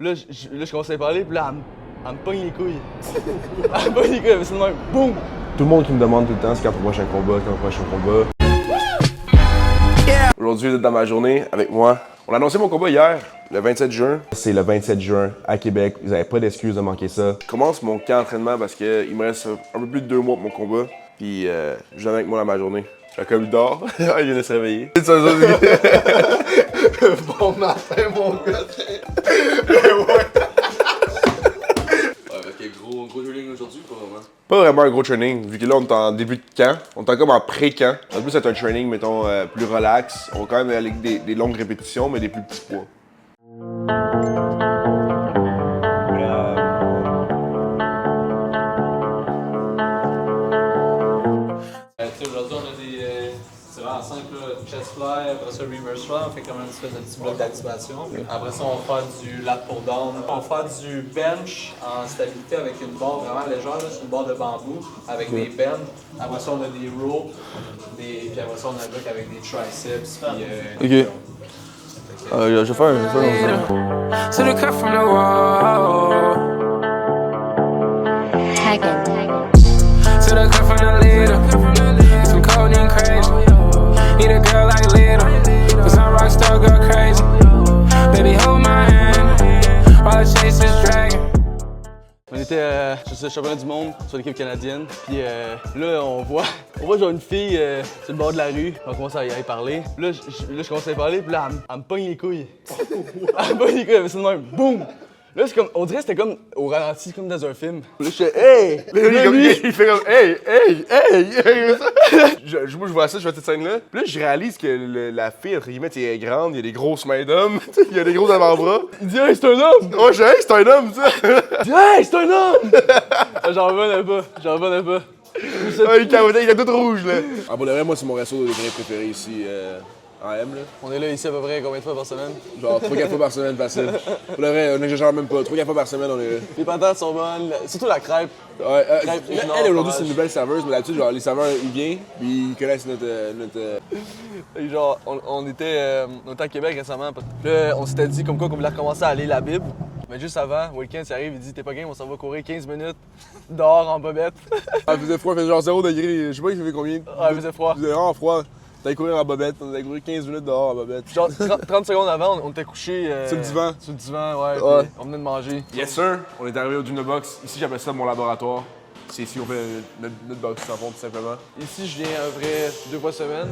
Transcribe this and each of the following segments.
Là, je commence à lui parler, puis là, elle me pogne les couilles. Elle me pogne les couilles, elle fait ça de même. Boum! Tout le monde qui me demande tout le temps, c'est quand ton prochain combat, Aujourd'hui, vous êtes dans ma journée avec moi. On a annoncé mon combat hier, le 27 juin. C'est le 27 juin à Québec. Vous n'avez pas d'excuse de manquer ça. Je commence mon camp d'entraînement parce qu'il me reste un peu plus de 2 mois pour mon combat. Puis je viens avec moi dans ma journée. Je suis comme il dort. Il vient de se réveiller. Bon matin, mon gars. Gros training aujourd'hui, pas vraiment? Pas vraiment un gros training, vu que là on est en début de camp. On est comme en pré-camp. En plus, c'est un training, mettons, plus relax. On va quand même aller avec des longues répétitions, mais des plus petits poids. Aujourd'hui, on a des. C'est vraiment simple, chest fly, après ça reverse fly, on fait comme une espèce de petit bloc d'activation. Après ça, on va faire du lat pull down. On va faire du bench en stabilité avec une barre vraiment légère, c'est une barre de bambou avec des bends. Après ça, on a des rows, puis après ça, on a un bloc avec des triceps. Puis, Ok. Je vais faire un To the cut from the wall. Tag it. To the cut from the leader. Some codeine crazy. Need a girl like Lita. Cause I'm rockstar girl crazy. Baby, hold my hand while I chase this dragon. On était sur le championnat du monde, sur l'équipe canadienne. Puis là, on voit genre une fille sur le bord de la rue. On commence à y parler. Là, je commence à y parler, puis là, elle me pogne les couilles. Elle me pogne les couilles, elle fait ça de même. Boum! Là, c'est comme, on dirait que c'était comme au ralenti, comme dans un film. Là, je fais hey! Il fait comme hey! Moi, je vois ça, je vois cette scène-là. Puis là, je réalise que la fille, entre guillemets, elle est grande, il y a des grosses mains d'homme, il y a des gros avant-bras. Il dit hey, c'est un homme! Oh, je dis hey, c'est un homme, ça! Il dit hey, c'est un homme! J'en revenais pas. Il capotait, il est tout rouge, là. Ah, pour le vrai, moi, c'est mon resto de gré préféré ici. En M, là. On est là ici à peu près combien de fois par semaine? Genre 3-4 fois par semaine, facile. Pour le vrai, on n'exagère même pas. 3-4 fois par semaine, on est là. Les patates sont bonnes, surtout la crêpe. Ouais, Crêpe, elle, aujourd'hui, c'est une nouvelle serveuse, mais d'habitude, genre, les serveurs, ils viennent, puis ils connaissent notre. Et genre, on était à Québec récemment. Puis là, on s'était dit comme quoi qu'on voulait recommencer à lire la Bible. Mais juste avant, Weekend, il arrive, il dit t'es pas game, on s'en va courir 15 minutes dehors en bobette. Ah, il faisait froid, il faisait genre 0 degrés, je sais pas, il faisait combien? Ouais, il faisait froid. Il faisait vraiment froid. T'allais courir en bobette, on allait courir 15 minutes dehors en bobette. Genre 30 secondes avant, on était couché sur le divan. Sur le divan, ouais. Ouais. On venait de manger. Yes sir, on est arrivé au Dunobox. Ici, j'appelle ça mon laboratoire. C'est ici qu'on fait notre box sans fond, tout simplement. Ici, je viens à peu près 2 fois semaine.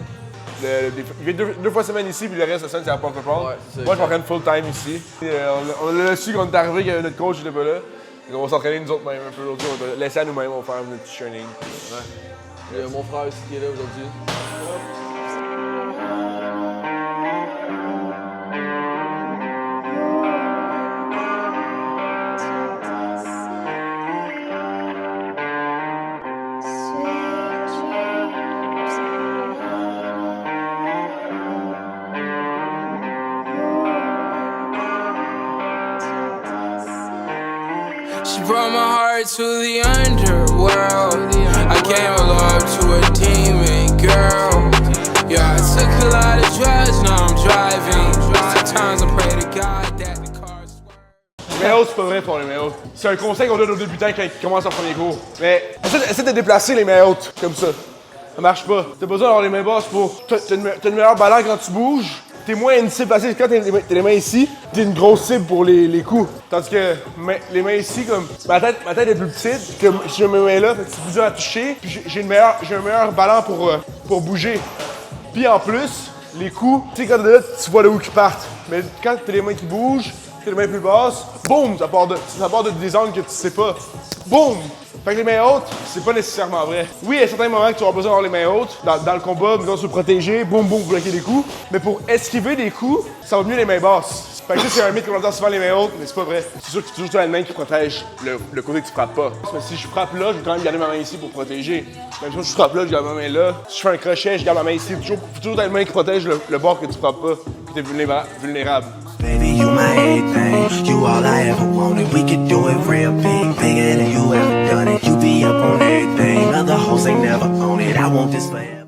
Il vient deux fois semaine ici, puis le reste de la semaine, c'est à Port Paul. Ouais, c'est ça. Moi, je m'entraîne full time ici. On a su qu'on est arrivé que notre coach n'était pas là. Donc, on va s'entraîner nous autres mêmes un peu aujourd'hui. On va laisser à nous-mêmes, on va faire notre petit training. Ouais. Il y a mon frère aussi qui est là aujourd'hui. She brought my heart to the underworld. I gave my love to a demon girl. Yeah, I took a lot of drugs, now I'm driving. Sometimes I pray to God that the car swerves. Les mains hautes, c'est pas vrai pour les mains hautes. C'est un conseil qu'on donne aux débutants quand ils commencent leur premier cours. Mais essaie de déplacer les mains hautes, comme ça. Ça marche pas. T'as besoin d'avoir les mains basses pour. T'as une meilleure balance quand tu bouges. T'es moins une cible facile. Quand t'as les mains ici, t'es une grosse cible pour les coups. Tandis que les mains ici, comme ma tête est plus petite, comme si j'ai mes mains là, c'est plus dur à toucher. Puis j'ai un meilleur ballon pour bouger. Puis en plus, les coups, tu sais, quand t'es là, tu vois de où ils partent. Mais quand t'as les mains qui bougent, t'as les mains plus basses, boum, ça part de des angles que tu sais pas. Boum! Fait que les mains hautes, c'est pas nécessairement vrai. Oui, à certains moments que tu auras besoin d'avoir les mains hautes, dans le combat, besoin de se protéger, boum, boum, bloquer des coups. Mais pour esquiver des coups, ça va mieux les mains basses. Fait que ça, c'est un mythe qu'on entend souvent les mains hautes, mais c'est pas vrai. C'est sûr que c'est toujours la main qui protège le côté que tu frappes pas. Mais si je frappe là, je vais quand même garder ma main ici pour protéger. Même si je frappe là, je garde ma main là. Si je fais un crochet, je garde ma main ici. Faut toujours la main qui protège le bord que tu frappes pas, puis t'es vulnérable. Baby, you my everything, you all I ever wanted. We could do it real big, bigger than you ever done it. You be up on everything, other hoes ain't never on it. I want this forever.